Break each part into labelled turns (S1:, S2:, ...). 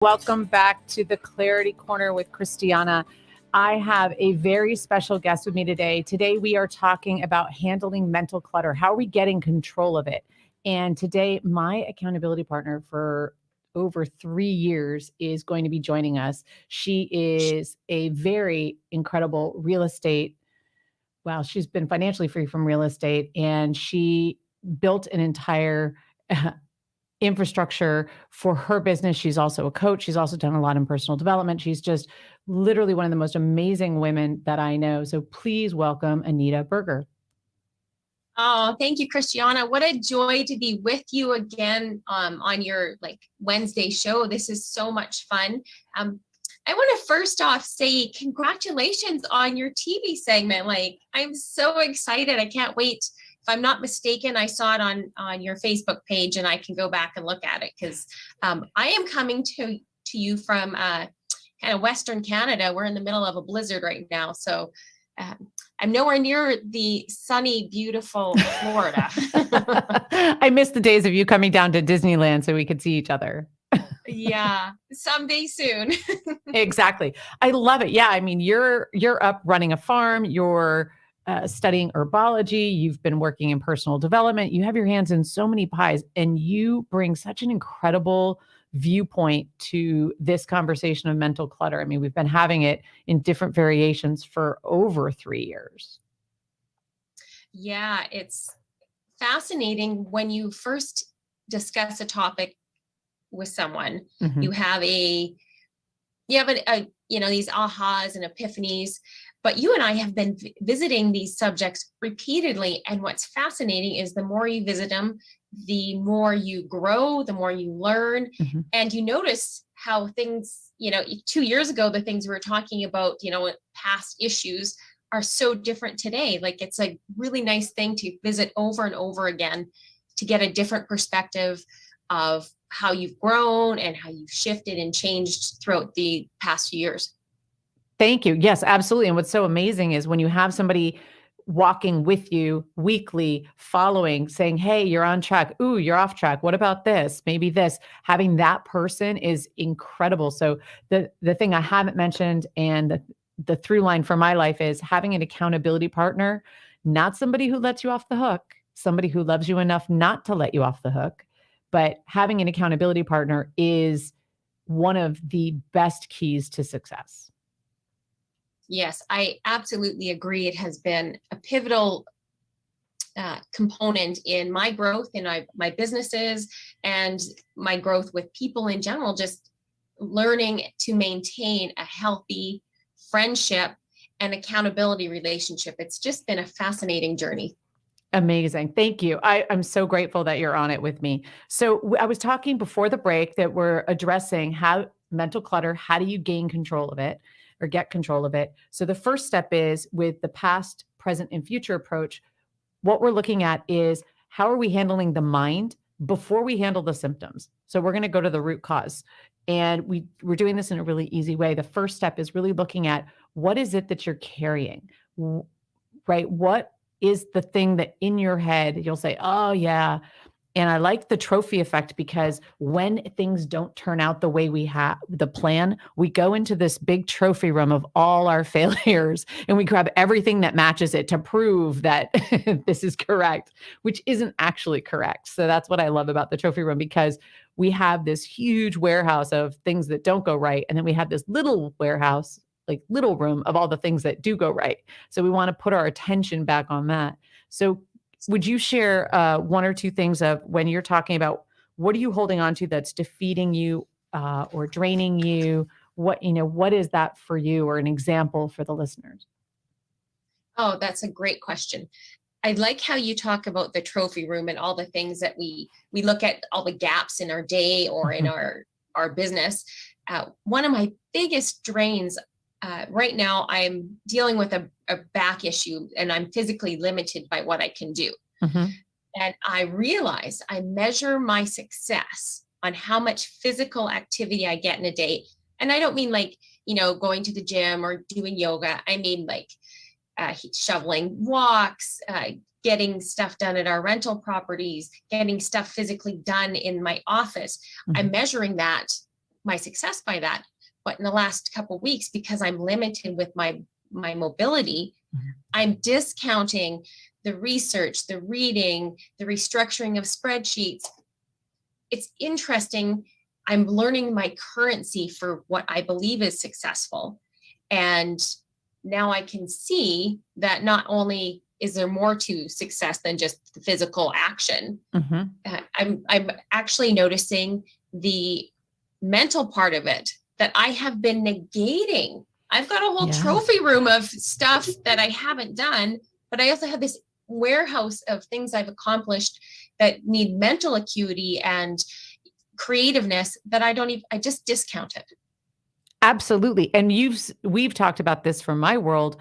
S1: Welcome back to the Clarity Corner with Christiana. I have a very special guest with me today. Today, we are talking about handling mental clutter. How are we getting control of it? And today, my accountability partner for over 3 years is going to be joining us. She is a very incredible real estate. Well, she's been financially free from real estate, and she built an entire infrastructure for her business. She's also a coach. She's also done a lot in personal development. She's just literally one of the most amazing women that I know. So please welcome Anita Berger.
S2: Oh, thank you, Christiana. What a joy to be with you again on your Wednesday show. This is so much fun. I want to first off say congratulations on your TV segment. I'm so excited. I can't wait. If I'm not mistaken, I saw it on your Facebook page, and I can go back and look at it because I am coming to you from kind of Western Canada. We're in the middle of a blizzard right now, so I'm nowhere near the sunny, beautiful Florida.
S1: I miss the days of you coming down to Disneyland so we could see each other.
S2: Yeah, someday soon.
S1: Exactly. I love it. Yeah, I mean, you're up running a farm. You're studying herbology. You've been working in personal development. You have your hands in so many pies, and you bring such an incredible viewpoint to this conversation of mental clutter. I mean, we've been having it in different variations for over 3 years.
S2: Yeah, it's fascinating when you first discuss a topic with someone.
S1: Mhm.
S2: You have these ahas and epiphanies. But you and I have been visiting these subjects repeatedly. And what's fascinating is the more you visit them, the more you grow, the more you learn.
S1: Mhm.
S2: And you notice how things, 2 years ago, the things we were talking about, past issues are so different today. It's a really nice thing to visit over and over again to get a different perspective of how you've grown and how you've shifted and changed throughout the past few years.
S1: Thank you. Yes, absolutely. And what's so amazing is when you have somebody walking with you weekly, following, saying, hey, you're on track. Ooh, you're off track. What about this? Maybe this. Having that person is incredible. So the thing I haven't mentioned, and the through line for my life, is having an accountability partner, not somebody who lets you off the hook, somebody who loves you enough not to let you off the hook. But having an accountability partner is one of the best keys to success.
S2: Yes, I absolutely agree. It has been a pivotal component in my growth, in my businesses, and my growth with people in general, just learning to maintain a healthy friendship and accountability relationship. It's just been a fascinating journey.
S1: Amazing. Thank you. I'm so grateful that you're on it with me. So I was talking before the break that we're addressing how mental clutter, how do you gain control of it or get control of it? So the first step is with the past, present, and future approach. What we're looking at is how are we handling the mind before we handle the symptoms? So we're going to go to the root cause. And we're doing this in a really easy way. The first step is really looking at what is it that you're carrying, right? What is the thing that in your head you'll say, oh, yeah. And I like the trophy effect because when things don't turn out the way we have the plan, we go into this big trophy room of all our failures and we grab everything that matches it to prove that this is correct, which isn't actually correct. So that's what I love about the trophy room, because we have this huge warehouse of things that don't go right. And then we have this little warehouse, like little room of all the things that do go right. So we want to put our attention back on that. So would you share one or two things of when you're talking about what are you holding on to that's defeating you or draining you? What is that for you, or an example for the listeners?
S2: Oh, that's a great question. I like how you talk about the trophy room and all the things that we look at, all the gaps in our day or in our business. One of my biggest drains right now, I'm dealing with a back issue, and I'm physically limited by what I can do.
S1: Mm-hmm.
S2: And I realize I measure my success on how much physical activity I get in a day. And I don't mean going to the gym or doing yoga. I mean shoveling walks, getting stuff done at our rental properties, getting stuff physically done in my office.
S1: Mm-hmm.
S2: I'm measuring that my success by that. But in the last couple of weeks, because I'm limited with my mobility, I'm discounting the research, the reading, the restructuring of spreadsheets. It's interesting. I'm learning my currency for what I believe is successful. And now I can see that not only is there more to success than just the physical action, I'm actually noticing the mental part of it that I have been negating. I've got a whole trophy room of stuff that I haven't done, but I also have this warehouse of things I've accomplished that need mental acuity and creativeness that I just discount it.
S1: Absolutely. And we've talked about this from my world.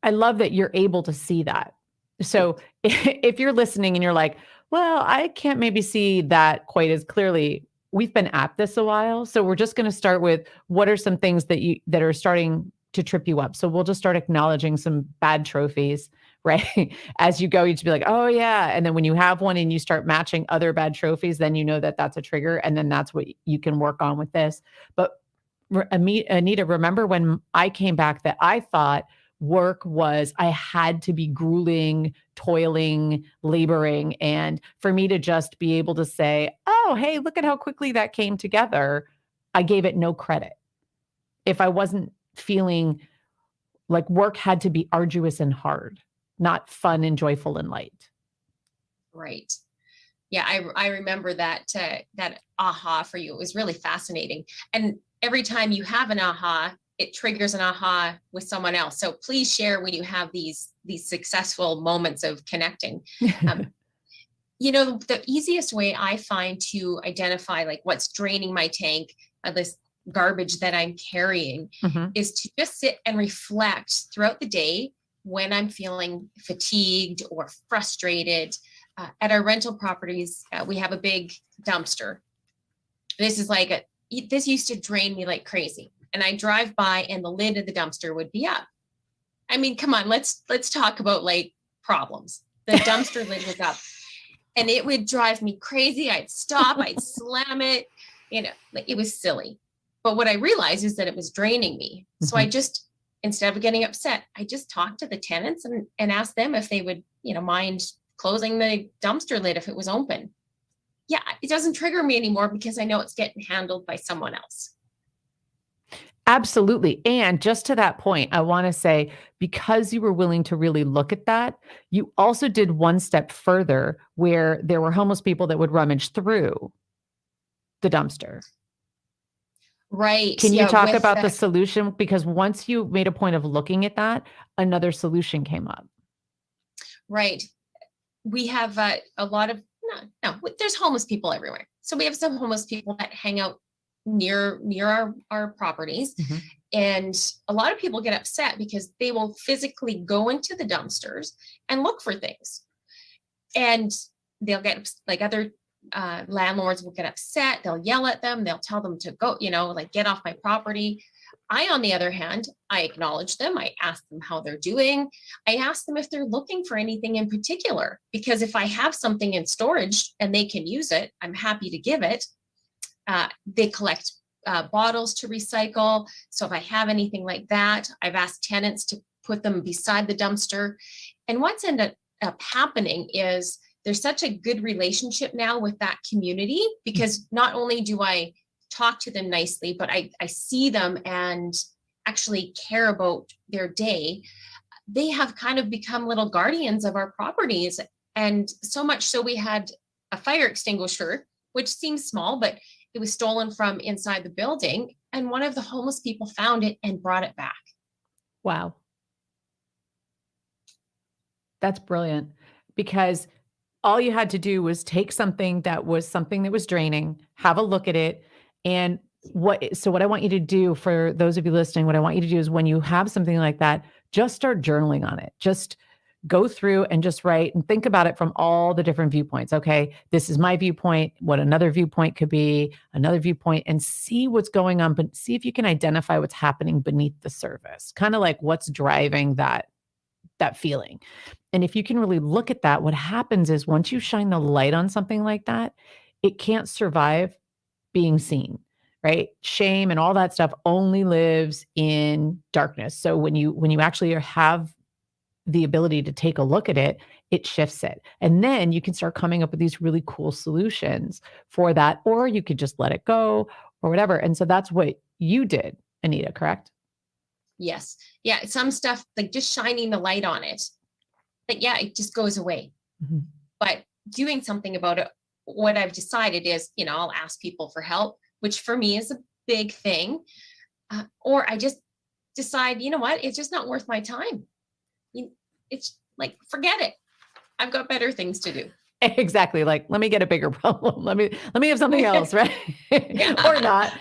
S1: I love that you're able to see that. So if you're listening and you're like, well, I can't maybe see that quite as clearly. We've been at this a while. So we're just going to start with what are some things that are starting to trip you up. So we'll just start acknowledging some bad trophies, right? As you go, you just be like, oh yeah. And then when you have one and you start matching other bad trophies, then you know that that's a trigger. And then that's what you can work on with this. But Anita, remember when I came back that I thought work was I had to be grueling, toiling, laboring. And for me to just be able to say, oh, hey, look at how quickly that came together, I gave it no credit. If I wasn't feeling like work had to be arduous and hard, not fun and joyful and light.
S2: Right. Yeah, I remember that that aha for you. It was really fascinating. And every time you have an aha, it triggers an aha with someone else. So please share when you have these successful moments of connecting. The easiest way I find to identify like what's draining my tank, this garbage that I'm carrying, is to just sit and reflect throughout the day when I'm feeling fatigued or frustrated. At our rental properties, we have a big dumpster. This used to drain me like crazy. And I drive by and the lid of the dumpster would be up. I mean, come on, let's talk about like problems. The dumpster lid was up and it would drive me crazy. I'd stop, I'd slam it, it was silly. But what I realized is that it was draining me. So I just, instead of getting upset, I just talked to the tenants and asked them if they would, mind closing the dumpster lid if it was open. Yeah, it doesn't trigger me anymore because I know it's getting handled by someone else.
S1: Absolutely. And just to that point, I want to say, because you were willing to really look at that, you also did one step further where there were homeless people that would rummage through the dumpster.
S2: Right.
S1: Can you talk about the solution? Because once you made a point of looking at that, another solution came up.
S2: Right. We have a lot of, no, there's homeless people everywhere. So we have some homeless people that hang out near our properties. And a lot of people get upset because they will physically go into the dumpsters and look for things. And they'll get, like, other landlords will get upset. They'll yell at them. They'll tell them to go, like, get off my property. I, on the other hand, I acknowledge them. I ask them how they're doing. I ask them if they're looking for anything in particular, because if I have something in storage and they can use it, I'm happy to give it. They collect bottles to recycle. So if I have anything like that, I've asked tenants to put them beside the dumpster. And what's ended up happening is there's such a good relationship now with that community, because not only do I talk to them nicely, but I see them and actually care about their day. They have kind of become little guardians of our properties. And so much so we had a fire extinguisher, which seems small, but it was stolen from inside the building. And one of the homeless people found it and brought it back.
S1: Wow. That's brilliant, because all you had to do was take something that was draining, have a look at it. And what I want you to do, for those of you listening, what I want you to do is, when you have something like that, just start journaling on it. Just go through and just write and think about it from all the different viewpoints. Okay, this is my viewpoint, what another viewpoint could be, another viewpoint, and see what's going on, but see if you can identify what's happening beneath the surface, kind of like what's driving that feeling. And if you can really look at that, what happens is, once you shine the light on something like that, it can't survive being seen, right? Shame and all that stuff only lives in darkness. So when you actually have the ability to take a look at it, it shifts it. And then you can start coming up with these really cool solutions for that, or you could just let it go or whatever. And so that's what you did, Anita, correct?
S2: Yes. Yeah. Some stuff like just shining the light on it. But yeah, it just goes away.
S1: Mhm.
S2: But doing something about it, what I've decided is, I'll ask people for help, which for me is a big thing. Or I just decide, you know what, it's just not worth my time. It's like, forget it. I've got better things to do.
S1: Exactly. Like, let me get a bigger problem. Let me have something else, right?
S2: Yeah.
S1: Or not.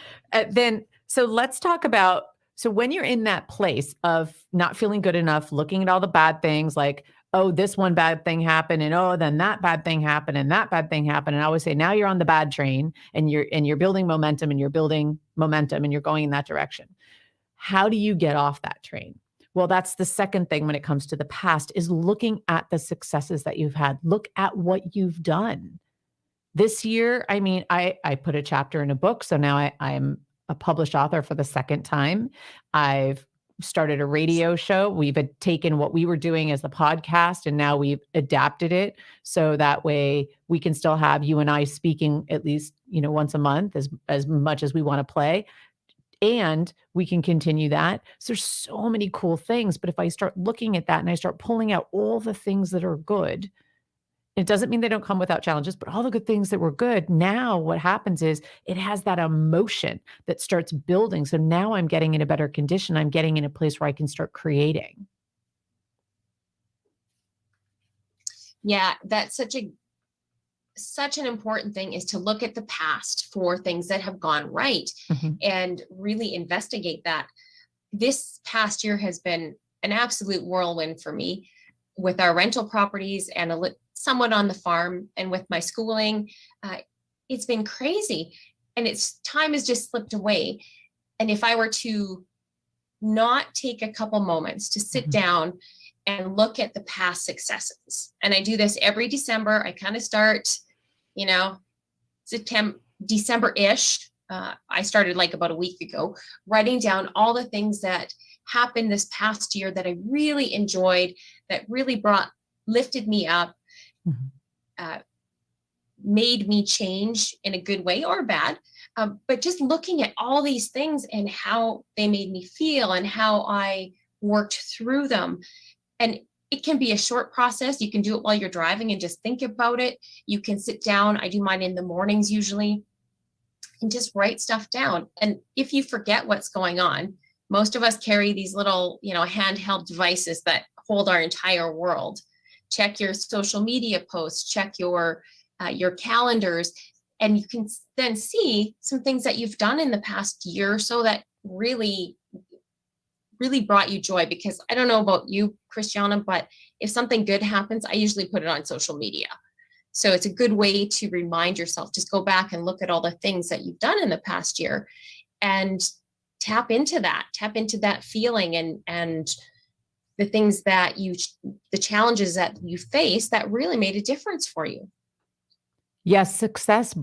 S1: So let's talk about, so when you're in that place of not feeling good enough, looking at all the bad things like, oh, this one bad thing happened, and oh, then that bad thing happened, and that bad thing happened. And I always say, now you're on the bad train and you're building momentum and you're building momentum and you're going in that direction. How do you get off that train? Well, that's the second thing when it comes to the past is looking at the successes that you've had. Look at what you've done. This year, I mean, I put a chapter in a book. So now I'm a published author for the second time. I've started a radio show. We've taken what we were doing as the podcast and now we've adapted it. So that way we can still have you and I speaking at least, once a month as much as we want to play. And we can continue that. So there's so many cool things. But if I start looking at that and I start pulling out all the things that are good, it doesn't mean they don't come without challenges, but all the good things that were good. Now what happens is it has that emotion that starts building. So now I'm getting in a better condition. I'm getting in a place where I can start creating.
S2: Yeah, that's such an important thing, is to look at the past for things that have gone right
S1: Mhm.
S2: and really investigate that. This past year has been an absolute whirlwind for me with our rental properties and somewhat on the farm and with my schooling. It's been crazy, and time has just slipped away. And if I were to not take a couple moments to sit
S1: Mhm.
S2: down and look at the past successes, and I do this every December, I kind of start, September, December-ish. I started like about a week ago, writing down all the things that happened this past year that I really enjoyed, that really lifted me up,
S1: Mhm.
S2: made me change in a good way or bad. But just looking at all these things and how they made me feel and how I worked through them. And it can be a short process. You can do it while you're driving and just think about it. You can sit down. I do mine in the mornings usually, and just write stuff down. And if you forget what's going on, most of us carry these little, handheld devices that hold our entire world. Check your social media posts, check your calendars, and you can then see some things that you've done in the past year or so that really brought you joy. Because I don't know about you, Christiana, but if something good happens, I usually put it on social media. So it's a good way to remind yourself, just go back and look at all the things that you've done in the past year and tap into that feeling and the things that the challenges that you face that really made a difference for you.
S1: Yes, success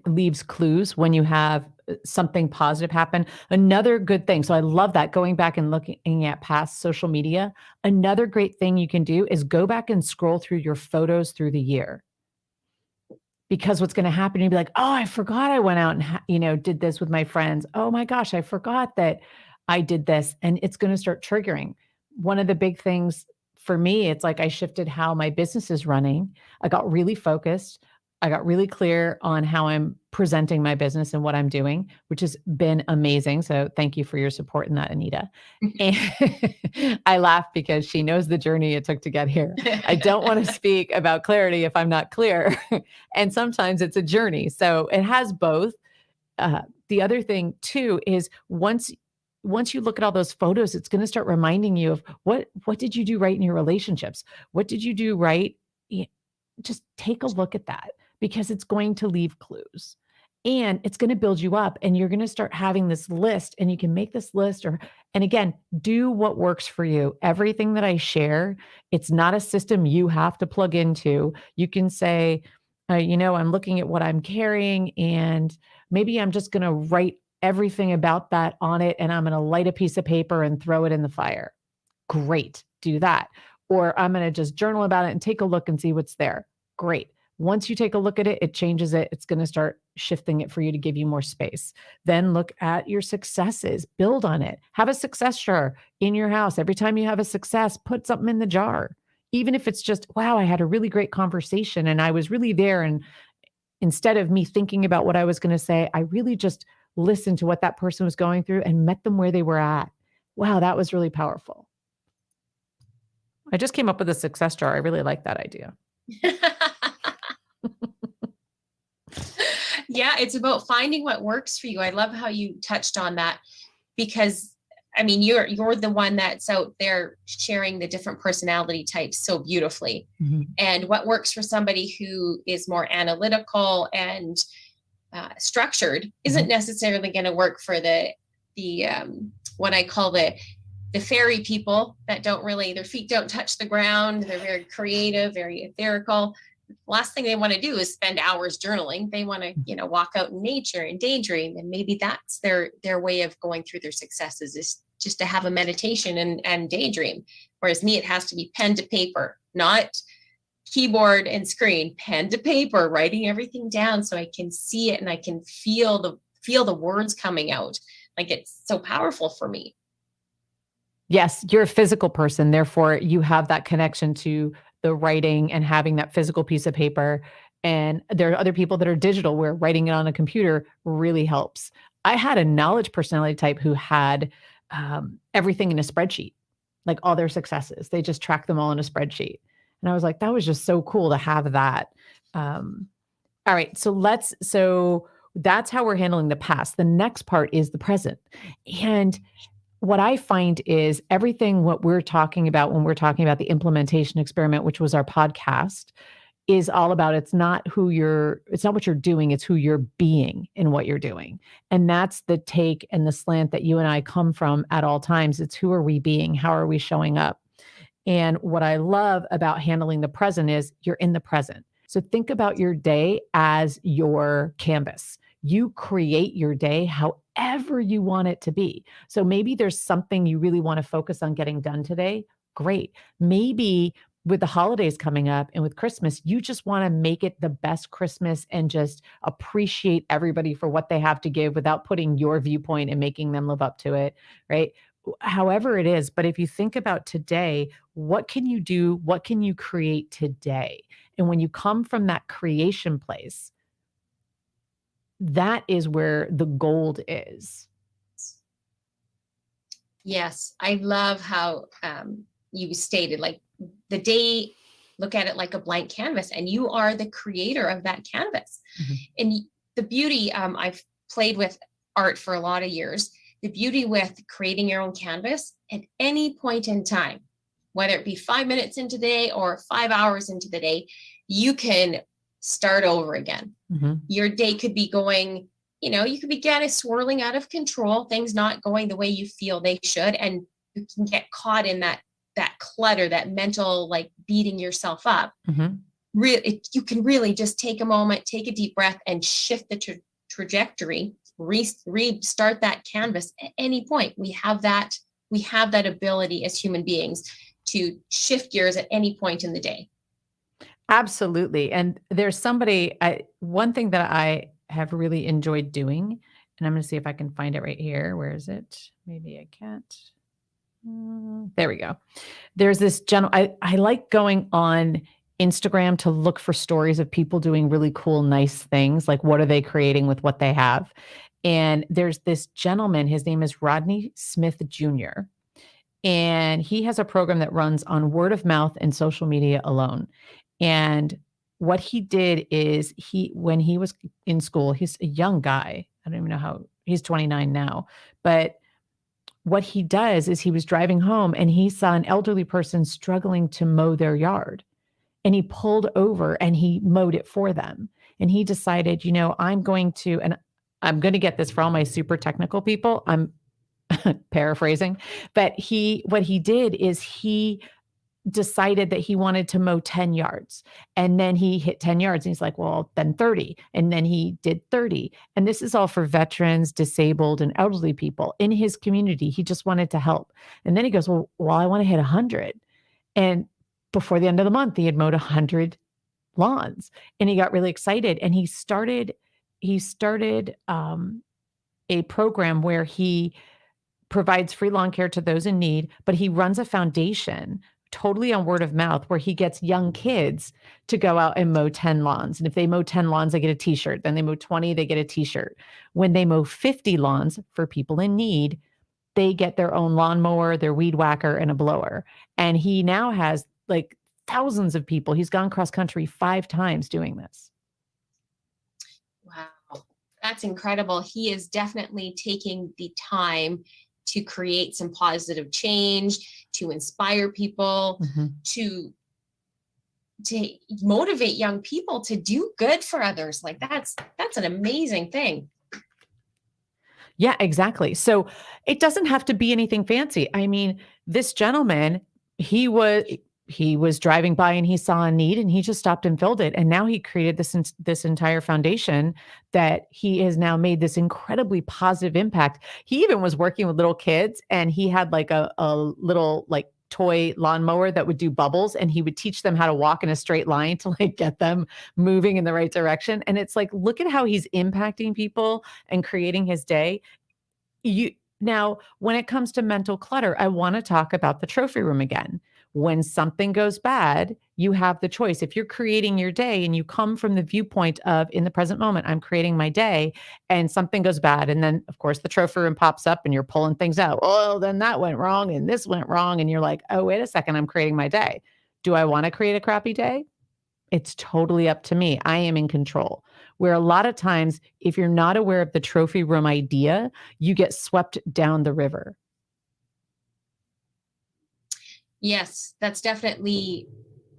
S1: leaves clues when you have something positive happen. Another good thing. So I love that, going back and looking at past social media. Another great thing you can do is go back and scroll through your photos through the year. Because what's going to happen, you'll be like, oh, I forgot I went out and, did this with my friends. Oh my gosh, I forgot that I did this. And it's going to start triggering. One of the big things for me, it's like I shifted how my business is running. I got really focused. I got really clear on how I'm presenting my business and what I'm doing, which has been amazing. So thank you for your support in that, Anita. And I laugh because she knows the journey it took to get here. I don't want to speak about clarity if I'm not clear. And sometimes it's a journey. So it has both. The other thing too is once you look at all those photos, it's going to start reminding you of what did you do right in your relationships? What did you do right? Just take a look at that, because it's going to leave clues and it's going to build you up, and you're going to start having this list, and you can make this list and again, do what works for you. Everything that I share, it's not a system you have to plug into. You can say, I'm looking at what I'm carrying, and maybe I'm just going to write everything about that on it, and I'm going to light a piece of paper and throw it in the fire. Great, do that. Or I'm going to just journal about it and take a look and see what's there. Great. Once you take a look at it, it changes it. It's going to start shifting it for you to give you more space. Then look at your successes, build on it. Have a success jar in your house. Every time you have a success, put something in the jar. Even if it's just, wow, I had a really great conversation and I was really there. And instead of me thinking about what I was going to say, I really just listened to what that person was going through and met them where they were at. Wow, that was really powerful. I just came up with a success jar. I really like that idea.
S2: Yeah, it's about finding what works for you. I love how you touched on that, because I mean, you're the one that's out there sharing the different personality types so beautifully.
S1: Mm-hmm.
S2: And what works for somebody who is more analytical and structured isn't necessarily going to work for the what I call the fairy people that don't really, their feet don't touch the ground. They're very creative, very etherical. Last thing they want to do is spend hours journaling. They want to, walk out in nature and daydream. And maybe that's their way of going through their successes, is just to have a meditation and daydream. Whereas me, it has to be pen to paper, not keyboard and screen, pen to paper, writing everything down so I can see it and I can feel the words coming out. Like, it's so powerful for me.
S1: Yes, you're a physical person. Therefore, you have that connection to the writing and having that physical piece of paper. And there are other people that are digital where writing it on a computer really helps. I had a knowledge personality type who had everything in a spreadsheet, like all their successes. They just track them all in a spreadsheet. And I was like, that was just so cool to have that. All right. So that's how we're handling the past. The next part is the present. And what I find is what we're talking about when we're talking about the implementation experiment, which was our podcast, is all about, it's not what you're doing, it's who you're being in what you're doing. And that's the take and the slant that you and I come from at all times. It's who are we being? How are we showing up? And what I love about handling the present is you're in the present. So think about your day as your canvas. You create your day however you want it to be. So maybe there's something you really want to focus on getting done today. Great. Maybe with the holidays coming up and with Christmas, you just want to make it the best Christmas and just appreciate everybody for what they have to give without putting your viewpoint and making them live up to it, right? However it is. But if you think about today, what can you do? What can you create today? And when you come from that creation place, that is where the gold is.
S2: Yes, I love how you stated, like, the day, look at it like a blank canvas, and you are the creator of that canvas. Mm-hmm. And the beauty, I've played with art for a lot of years. The beauty with creating your own canvas at any point in time, whether it be 5 minutes into the day or 5 hours into the day, you can start over again. Mm-hmm. Your day could be going, you could be kind of swirling out of control, things not going the way you feel they should. And you can get caught in that clutter, that mental, like, beating yourself up. Mm-hmm. You can really just take a moment, take a deep breath, and shift the trajectory, restart that canvas at any point. We have that ability as human beings to shift gears at any point in the day.
S1: Absolutely. And there's one thing that I have really enjoyed doing, and I'm going to see if I can find it right here. Where is it? Maybe I can't. There we go. There's this I like going on Instagram to look for stories of people doing really cool, nice things. Like, what are they creating with what they have? And there's this gentleman, his name is Rodney Smith Jr. And he has a program that runs on word of mouth and social media alone. And what he did is when he was in school, he's a young guy. I don't even know how, he's 29 now, but what he does is he was driving home and he saw an elderly person struggling to mow their yard, and he pulled over and he mowed it for them. And he decided, I'm going to get this for all my super technical people. I'm paraphrasing, but what he did is he decided that he wanted to mow 10 yards. And then he hit 10 yards and he's like, well, then 30. And then he did 30. And this is all for veterans, disabled, and elderly people in his community. He just wanted to help. And then he goes, well, I want to hit 100. And before the end of the month, he had mowed 100 lawns and he got really excited. And he started a program where he provides free lawn care to those in need, but he runs a foundation totally on word of mouth where he gets young kids to go out and mow 10 lawns. And if they mow 10 lawns, they get a t-shirt. Then they mow 20, they get a t-shirt. When they mow 50 lawns for people in need, they get their own lawnmower, their weed whacker, and a blower. And he now has like thousands of people. He's gone cross country 5 times doing this.
S2: Wow, that's incredible. He is definitely taking the time to create some positive change, to inspire people, to motivate young people to do good for others. Like that's an amazing thing.
S1: Yeah, exactly. So it doesn't have to be anything fancy. I mean, this gentleman, he was driving by and he saw a need and he just stopped and filled it. And now he created this entire foundation that he has now made this incredibly positive impact. He even was working with little kids and he had like a little like toy lawnmower that would do bubbles and he would teach them how to walk in a straight line to like get them moving in the right direction. And it's like, look at how he's impacting people and creating his day. Now, when it comes to mental clutter, I want to talk about the trophy room again. When something goes bad, you have the choice. If you're creating your day and you come from the viewpoint of in the present moment, I'm creating my day and something goes bad. And then of course the trophy room pops up and you're pulling things out. Oh, then that went wrong and this went wrong. And you're like, oh, wait a second, I'm creating my day. Do I want to create a crappy day? It's totally up to me. I am in control. Where a lot of times, if you're not aware of the trophy room idea, you get swept down the river.
S2: Yes, that's definitely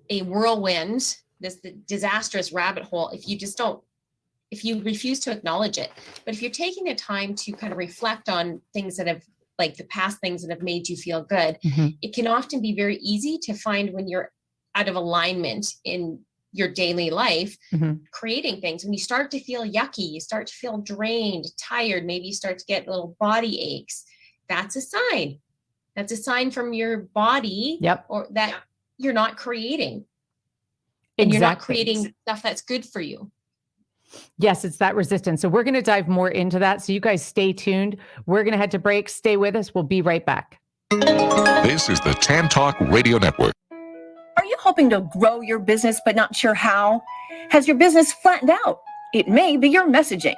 S2: a whirlwind, this disastrous rabbit hole. If you refuse to acknowledge it. But if you're taking the time to kind of reflect on things that have, like the past things that have made you feel good, it can often be very easy to find when you're out of alignment in your daily life, creating things. When you start to feel yucky, you start to feel drained, tired, maybe you start to get little body aches. That's a sign. That's a sign from your body or that you're not creating. And you're not creating stuff that's good for you.
S1: Yes, it's that resistance. So we're going to dive more into that. So you guys stay tuned. We're going to head to break. Stay with us. We'll be right back.
S3: This is the Tan Talk Radio Network.
S4: Are you hoping to grow your business but not sure how? Has your business flattened out? It may be your messaging.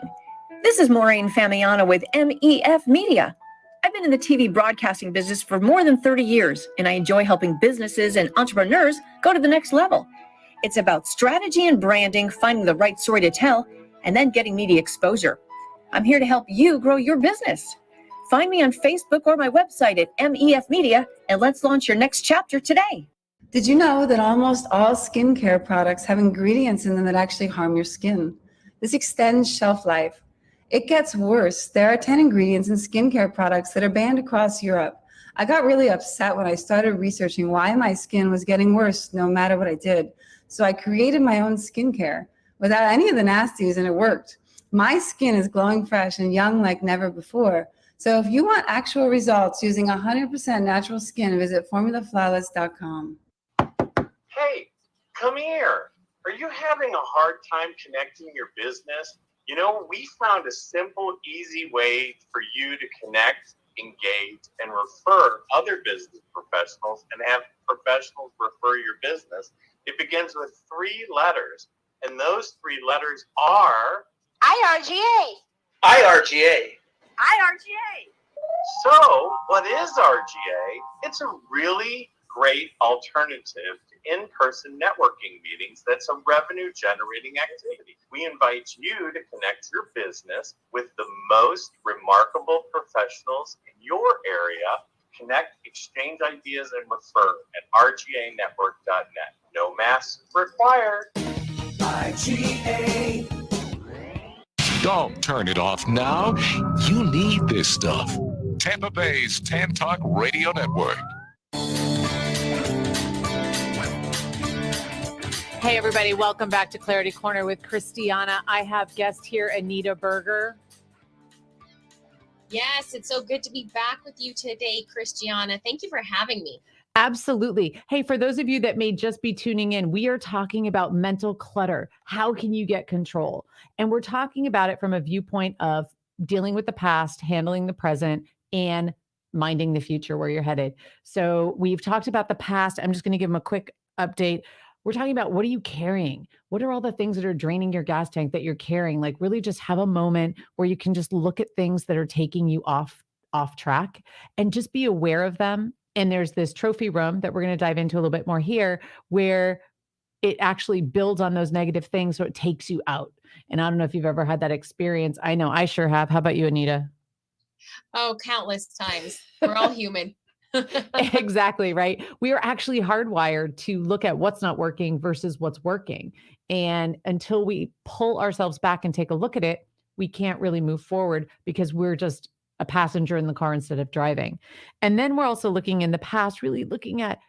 S4: This is Maureen Famiana with MEF Media. I've been in the TV broadcasting business for more than 30 years, and I enjoy helping businesses and entrepreneurs go to the next level. It's about strategy and branding, finding the right story to tell, and then getting media exposure. I'm here to help you grow your business. Find me on Facebook or my website at MEF Media, and let's launch your next chapter today.
S5: Did you know that almost all skincare products have ingredients in them that actually harm your skin? This extends shelf life. It gets worse. There are 10 ingredients in skincare products that are banned across Europe. I got really upset when I started researching why my skin was getting worse no matter what I did. So I created my own skincare without any of the nasties, and it worked. My skin is glowing fresh and young like never before. So if you want actual results using 100% natural skin, visit formulaflawless.com.
S6: Hey, come here. Are you having a hard time connecting your business? You know, we found a simple, easy way for you to connect, engage, and refer other business professionals and have professionals refer your business. It begins with 3 letters, and those 3 letters are
S7: IRGA.
S6: IRGA.
S7: IRGA.
S6: So, what is RGA? It's a really great alternative to in-person networking meetings that's a revenue-generating activity. We invite you to connect your business with the most remarkable professionals in your area. Connect, exchange ideas, and refer at rganetwork.net. No masks required.
S8: IGA.
S3: Don't turn it off now. You need this stuff. Tampa Bay's Tan Talk Radio Network.
S1: Hey, everybody. Welcome back to Clarity Corner with Christiana. I have guest here, Anita Berger.
S2: Yes, it's so good to be back with you today, Christiana. Thank you for having me.
S1: Absolutely. Hey, for those of you that may just be tuning in, we are talking about mental clutter. How can you get control? And we're talking about it from a viewpoint of dealing with the past, handling the present, and minding the future, where you're headed. So we've talked about the past. I'm just going to give them a quick update. We're talking about, what are you carrying? What are all the things that are draining your gas tank that you're carrying? Like, really just have a moment where you can just look at things that are taking you off track and just be aware of them. And there's this trophy room that we're going to dive into a little bit more here, where it actually builds on those negative things. So it takes you out. And I don't know if you've ever had that experience. I know I sure have. How about you, Anita?
S2: Oh, countless times. We're all human.
S1: Exactly, right? We are actually hardwired to look at what's not working versus what's working. And until we pull ourselves back and take a look at it, we can't really move forward, because we're just a passenger in the car instead of driving. And then we're also looking in the past, really looking at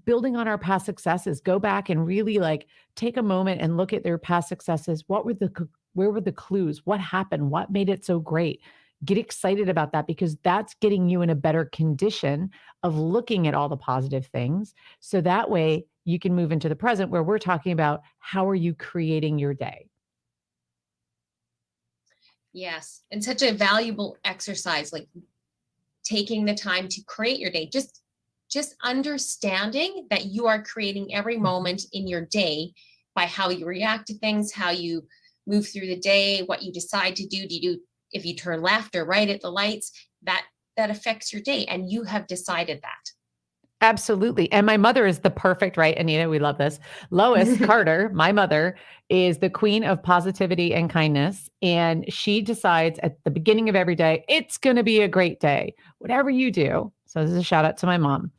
S1: building on our past successes. Go back and really like take a moment and look at their past successes. Where were the clues? What happened? What made it so great? Get excited about that, because that's getting you in a better condition of looking at all the positive things. So that way you can move into the present, where we're talking about, how are you creating your day?
S2: Yes. And such a valuable exercise, like taking the time to create your day. Just understanding that you are creating every moment in your day by how you react to things, how you move through the day, what you decide to do. If you turn left or right at the lights, that affects your day, and you have decided that.
S1: Absolutely. And my mother is the perfect, right, Anita? We love this. Lois Carter, my mother, is the queen of positivity and kindness. And she decides at the beginning of every day, it's going to be a great day, whatever you do. So this is a shout out to my mom.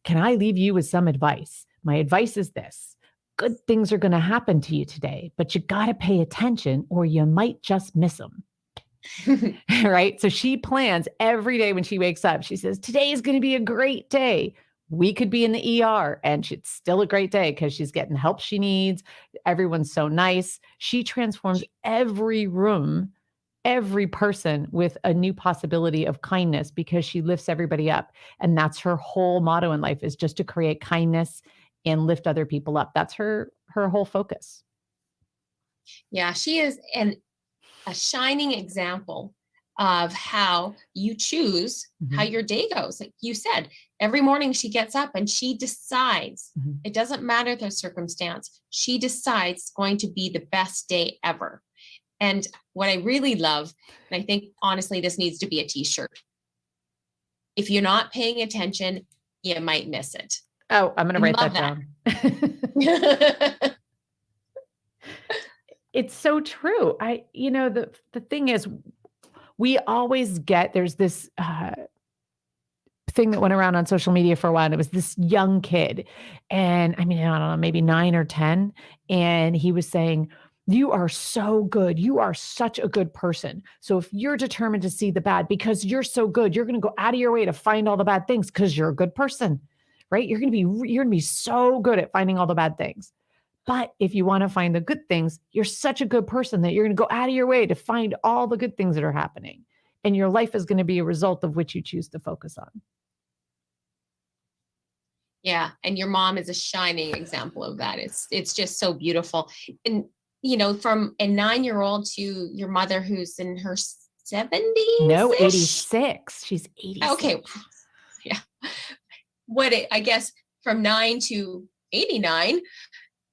S1: Can I leave you with some advice? My advice is this: good things are going to happen to you today, but you got to pay attention, or you might just miss them. Right? So she plans every day when she wakes up. She says, today is going to be a great day. We could be in the ER and it's still a great day, because she's getting help she needs. Everyone's so nice. She transforms every room, every person, with a new possibility of kindness, because she lifts everybody up. And that's her whole motto in life, is just to create kindness and lift other people up. That's her whole focus.
S2: Yeah, she is a shining example of how you choose how your day goes. Like you said, every morning she gets up and she decides, it doesn't matter the circumstance, she decides it's going to be the best day ever. And what I really love, and I think honestly, this needs to be a t-shirt. If you're not paying attention, you might miss it.
S1: Oh, I'm going to write that down. It's so true. The thing is, we always there's this thing that went around on social media for a while, and it was this young kid. And I mean, I don't know, maybe 9 or 10. And he was saying, you are so good. You are such a good person. So if you're determined to see the bad, because you're so good, you're going to go out of your way to find all the bad things, because you're a good person, right? You're going to be so good at finding all the bad things. But if you want to find the good things, you're such a good person that you're going to go out of your way to find all the good things that are happening. And your life is going to be a result of which you choose to focus on.
S2: Yeah. And your mom is a shining example of that. It's just so beautiful. And, from a 9-year-old to your mother who's in her 70s.
S1: No, 86. She's 86.
S2: Okay. Yeah. I guess from 9 to 89,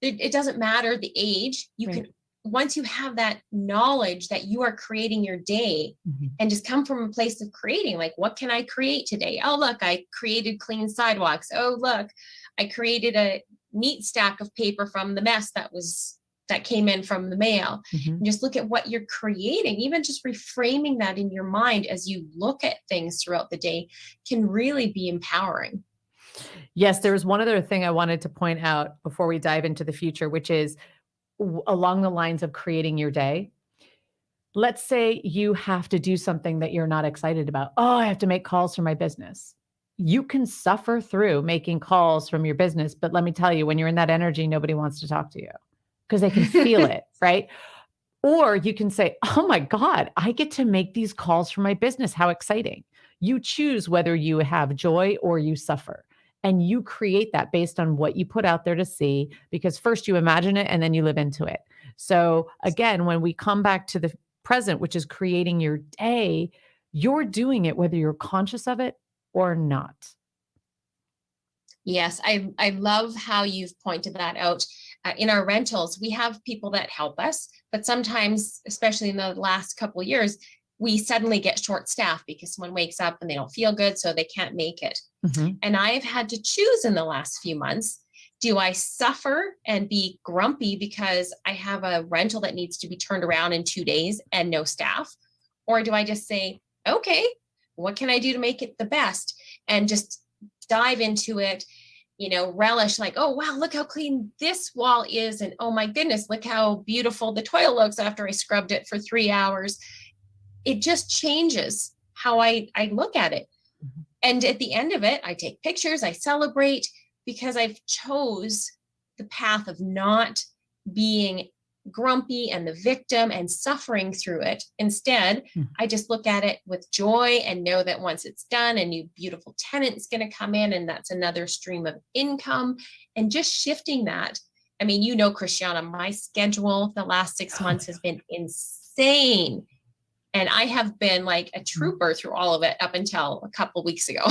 S2: it doesn't matter the age. You can, once you have that knowledge that you are creating your day, and just come from a place of creating, like, what can I create today? Oh, look, I created clean sidewalks. Oh, look, I created a neat stack of paper from the mess that came in from the mail. And just look at what you're creating. Even just reframing that in your mind as you look at things throughout the day can really be empowering.
S1: Yes, there was one other thing I wanted to point out before we dive into the future, which is along the lines of creating your day. Let's say you have to do something that you're not excited about. Oh, I have to make calls for my business. you can suffer through making calls from your business. But let me tell you, when you're in that energy, nobody wants to talk to you because they can feel it, right? Or you can say, oh my God, I get to make these calls for my business. How exciting. You choose whether you have joy or you suffer. And you create that based on what you put out there to see, because first you imagine it and then you live into it. So again, when we come back to the present, which is creating your day, you're doing it whether you're conscious of it or not.
S2: Yes, I love how you've pointed that out. In our rentals, we have people that help us, but sometimes, especially in the last couple of years, we suddenly get short staffed because someone wakes up and they don't feel good, so they can't make it.
S1: Mm-hmm.
S2: And I've had to choose in the last few months, do I suffer and be grumpy because I have a rental that needs to be turned around in 2 days and no staff? Or do I just say, okay, what can I do to make it the best? And just dive into it, relish like, oh, wow, look how clean this wall is. And oh my goodness, look how beautiful the toilet looks after I scrubbed it for 3 hours. It just changes how I look at it.
S1: Mm-hmm.
S2: And at the end of it, I take pictures, I celebrate, because I've chose the path of not being grumpy and the victim and suffering through it. Instead, I just look at it with joy and know that once it's done, a new beautiful tenant's going to come in, and that's another stream of income. And just shifting that. I mean, Christiana, my schedule the last 6 months has been insane. And I have been like a trooper through all of it up until a couple of weeks ago.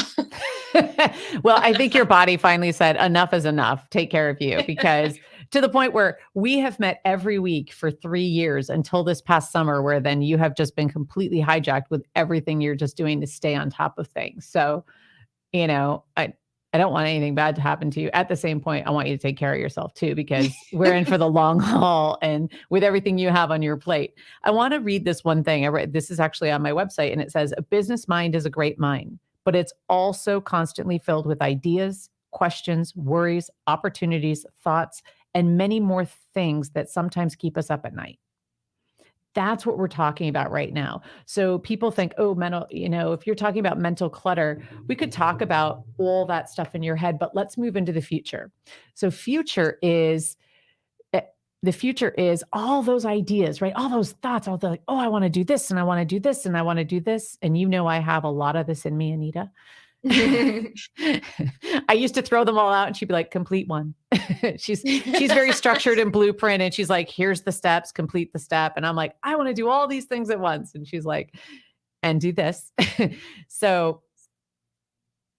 S1: Well, I think your body finally said enough is enough. Take care of you, because to the point where we have met every week for 3 years until this past summer, where then you have just been completely hijacked with everything you're just doing to stay on top of things. So, I don't want anything bad to happen to you. At the same point, I want you to take care of yourself too, because we're in for the long haul, and with everything you have on your plate. I want to read this one thing. I read, this is actually on my website, and it says, a business mind is a great mind, but it's also constantly filled with ideas, questions, worries, opportunities, thoughts, and many more things that sometimes keep us up at night. That's what we're talking about right now. So people think, oh, mental, if you're talking about mental clutter, we could talk about all that stuff in your head, but let's move into the future. So the future is all those ideas, right? All those thoughts, all the like, oh, I want to do this and I want to do this and I want to do this. And I have a lot of this in me, Anita. I used to throw them all out and she'd be like, complete one. she's very structured and blueprint. And she's like, here's the steps, complete the step. And I'm like, I want to do all these things at once. And she's like, and do this. So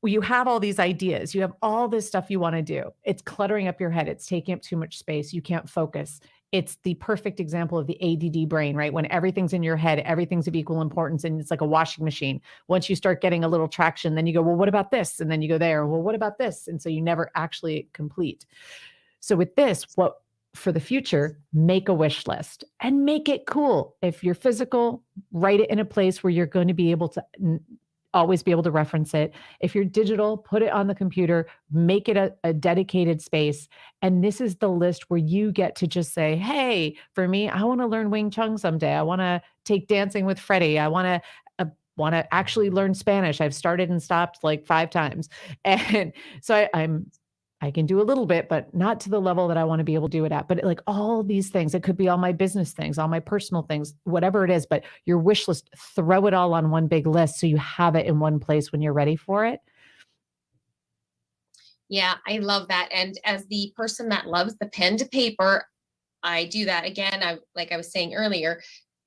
S1: you have all these ideas, you have all this stuff you want to do. It's cluttering up your head. It's taking up too much space. You can't focus. It's the perfect example of the ADD brain, right? When everything's in your head, everything's of equal importance, and it's like a washing machine. Once you start getting a little traction, then you go, well, what about this? And then you go there, well, what about this? And so you never actually complete. So with this, for the future, make a wish list and make it cool. If you're physical, write it in a place where you're going to be able to always be able to reference it. If you're digital, put it on the computer, make it a dedicated space. And this is the list where you get to just say, hey, for me, I want to learn Wing Chun someday. I want to take dancing with Freddie. I want to actually learn Spanish. I've started and stopped like 5 times. And so I can do a little bit, but not to the level that I want to be able to do it at. But like all these things, it could be all my business things, all my personal things, whatever it is, but your wish list, throw it all on one big list so you have it in one place when you're ready for it.
S2: Yeah, I love that. And as the person that loves the pen to paper, I do that again. Like I was saying earlier,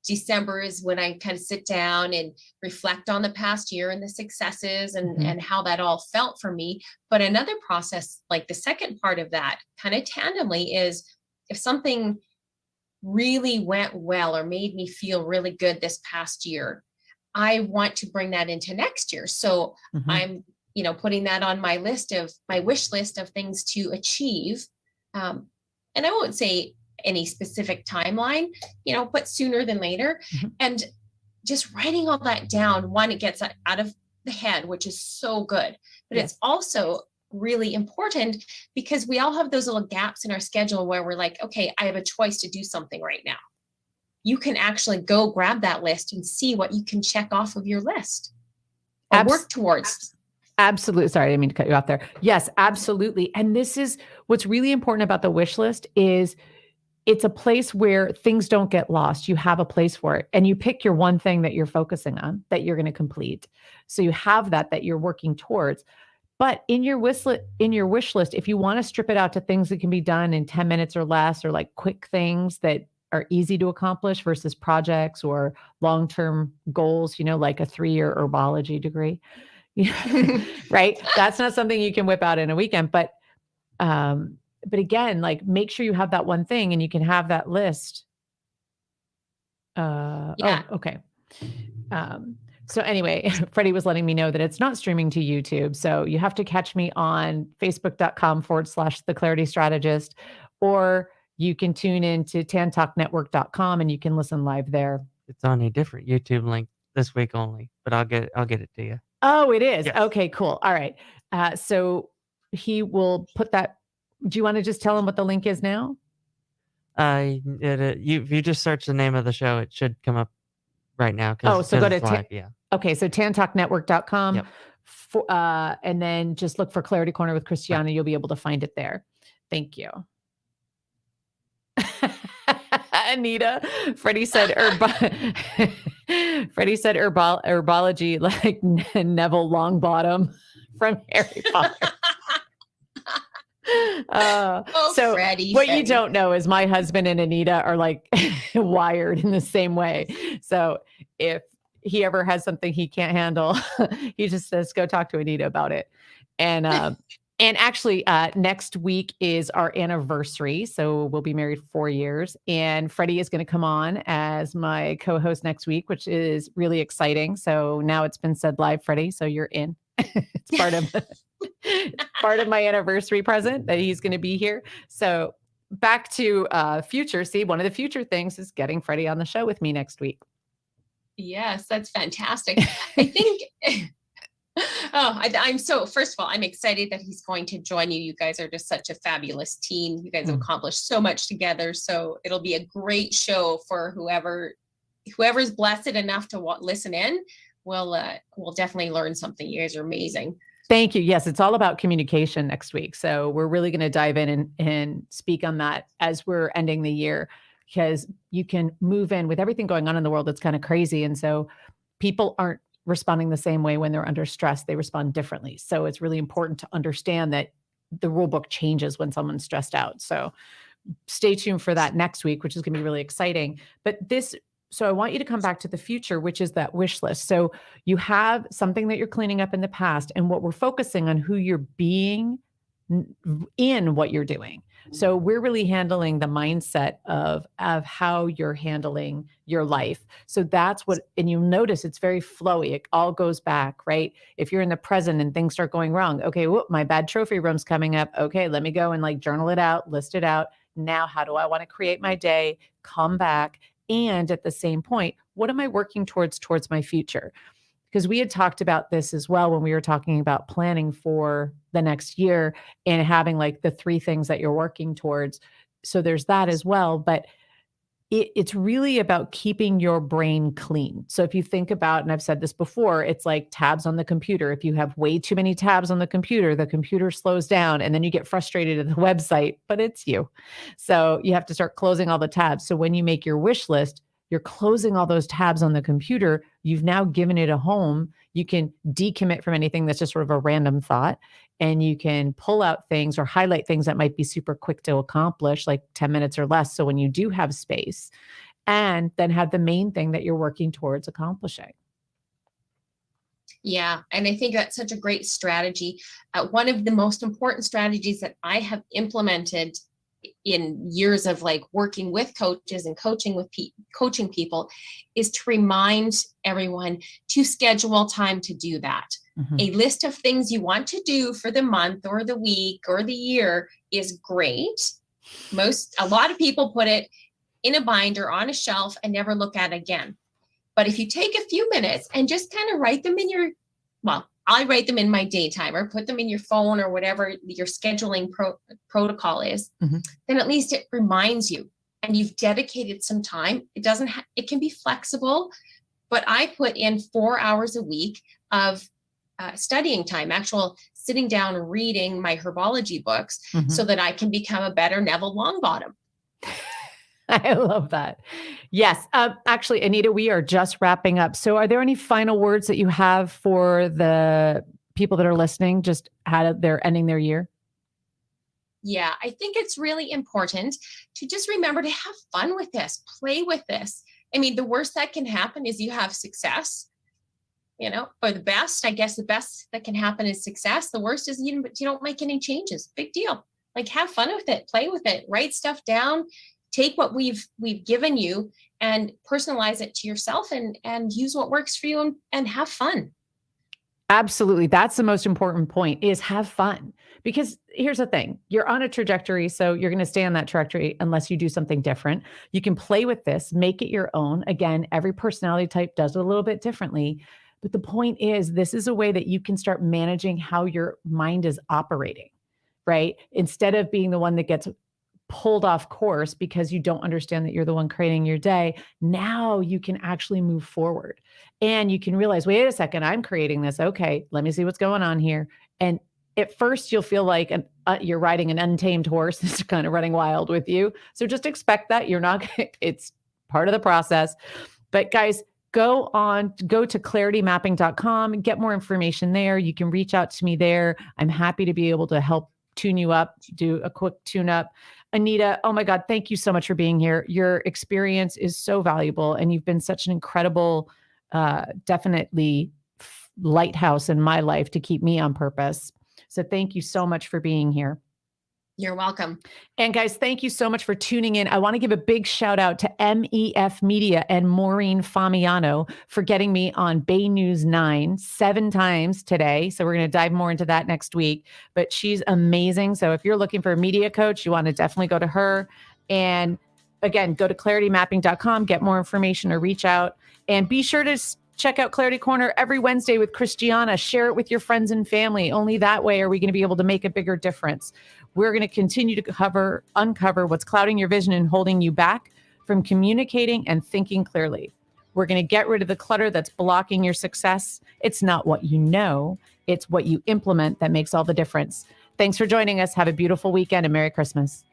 S2: December is when I kind of sit down and reflect on the past year and the successes and how that all felt for me. But another process, like the second part of that kind of tandemly, is if something really went well or made me feel really good this past year, I want to bring that into next year. So I'm, putting that on my wish list of things to achieve. And I won't say any specific timeline, but sooner than later. And just writing all that down, one, it gets out of the head, which is so good, but it's also really important because we all have those little gaps in our schedule where we're like, okay, I have a choice to do something right now. You can actually go grab that list and see what you can check off of your list or work towards.
S1: Absolutely. Sorry, I didn't mean to cut you off there. Yes, absolutely. And this is what's really important about the wish list is it's a place where things don't get lost. You have a place for it and you pick your one thing that you're focusing on that you're going to complete. So you have that you're working towards. But in your wish list, if you want to strip it out to things that can be done in 10 minutes or less, or like quick things that are easy to accomplish versus projects or long-term goals, like a 3-year herbology degree, right? That's not something you can whip out in a weekend. But again, like make sure you have that one thing and you can have that list.
S2: Yeah.
S1: Oh, okay. So anyway, Freddie was letting me know that it's not streaming to YouTube. So you have to catch me on facebook.com/The Clarity Strategist, or you can tune in to tantalknetwork.com and you can listen live there.
S8: It's on a different YouTube link this week only, but I'll get it to you.
S1: Oh, it is.
S8: Yes.
S1: Okay, cool. All right. So he will put that. Do you want to just tell him what the link is now?
S8: If you just search the name of the show, it should come up right now.
S1: So go to
S8: live, yeah.
S1: Okay, so tantalknetwork.com.
S8: Yep.
S1: And then just look for Clarity Corner with Christiana. You'll be able to find it there. Thank you. Anita, Freddie said herbology like Neville Longbottom from Harry Potter. So
S2: Freddie,
S1: what you don't know is my husband and Anita are like wired in the same way. So if he ever has something he can't handle, he just says, go talk to Anita about it. And actually next week is our anniversary. So we'll be married 4 years, and Freddie is going to come on as my co-host next week, which is really exciting. So now it's been said live, Freddie. So you're in. It's part of my anniversary present that he's going to be here. So back to future. See, one of the future things is getting Freddie on the show with me next week.
S2: Yes, that's fantastic. I think, first of all, I'm excited that he's going to join you. You guys are just such a fabulous team. You guys have accomplished so much together. So it'll be a great show for whoever's blessed enough to listen in. We'll definitely learn something. You guys are amazing.
S1: Thank you. Yes, it's all about communication next week. So we're really going to dive in and speak on that as we're ending the year, because you can move in with everything going on in the world. It's kind of crazy. And so people aren't responding the same way when they're under stress. They respond differently. So it's really important to understand that the rule book changes when someone's stressed out. So stay tuned for that next week, which is going to be really exciting. So I want you to come back to the future, which is that wish list. So you have something that you're cleaning up in the past, and what we're focusing on who you're being in what you're doing. So we're really handling the mindset of how you're handling your life. So that's and you'll notice it's very flowy. It all goes back, right? If you're in the present and things start going wrong, okay, my bad trophy room's coming up. Okay, let me go and journal it out, list it out. Now, how do I want to create my day? Come back. And at the same point, what am I working towards my future? Because we had talked about this as well when we were talking about planning for the next year and having the 3 things that you're working towards. So there's that as well. But it's really about keeping your brain clean. So if you think about, and I've said this before, it's like tabs on the computer. If you have way too many tabs on the computer slows down and then you get frustrated at the website, but it's you. So you have to start closing all the tabs. So when you make your wish list, you're closing all those tabs on the computer. You've now given it a home. You can decommit from anything that's just sort of a random thought, and you can pull out things or highlight things that might be super quick to accomplish, like 10 minutes or less. So when you do have space, and then have the main thing that you're working towards accomplishing.
S2: Yeah. And I think that's such a great strategy. One of the most important strategies that I have implemented in years of working with coaches and coaching people is to remind everyone to schedule time to do that. Mm-hmm. A list of things you want to do for the month or the week or the year is great. A lot of people put it in a binder on a shelf and never look at it again. But if you take a few minutes and just kind of write them I write them in my daytime or put them in your phone or whatever your scheduling protocol is, mm-hmm. then at least it reminds you and you've dedicated some time. It can be flexible, but I put in 4 hours a week of studying time, actual sitting down reading my herbology books
S1: Mhm.
S2: so that I can become a better Neville Longbottom.
S1: I love that. Yes. Actually, Anita, we are just wrapping up. So are there any final words that you have for the people that are listening, just how they're ending their year?
S2: Yeah, I think it's really important to just remember to have fun with this, play with this. I mean, the worst that can happen is you have success, or the best, I guess the best that can happen is success. The worst is you don't make any changes. Big deal. Like, have fun with it, play with it, write stuff down, take what we've given you and personalize it to yourself and use what works for you and have fun.
S1: Absolutely. That's the most important point, is have fun. Because here's the thing, you're on a trajectory, so you're going to stay on that trajectory unless you do something different. You can play with this, make it your own. Again, every personality type does it a little bit differently. But the point is, this is a way that you can start managing how your mind is operating, right? Instead of being the one that gets pulled off course because you don't understand that you're the one creating your day. Now you can actually move forward and you can realize, wait a second, I'm creating this. Okay, let me see what's going on here. And at first you'll feel like you're riding an untamed horse that's kind of running wild with you. So just expect that you're not, it's part of the process. But guys, go to claritymapping.com and get more information there. You can reach out to me there. I'm happy to be able to help tune you up, do a quick tune up. Anita, oh my God, thank you so much for being here. Your experience is so valuable and you've been such an incredible, definitely lighthouse in my life to keep me on purpose. So thank you so much for being here.
S2: You're welcome.
S1: And guys, thank you so much for tuning in. I want to give a big shout out to MEF Media and Maureen Famiano for getting me on Bay News 9 7 times today. So we're going to dive more into that next week, but she's amazing. So if you're looking for a media coach, you want to definitely go to her. And again, go to claritymapping.com, get more information or reach out, and be sure to check out Clarity Corner every Wednesday with Christiana. Share it with your friends and family. Only that way are we going to be able to make a bigger difference. We're going to continue to uncover what's clouding your vision and holding you back from communicating and thinking clearly. We're going to get rid of the clutter that's blocking your success. It's not what you know, it's what you implement that makes all the difference. Thanks for joining us. Have a beautiful weekend and Merry Christmas.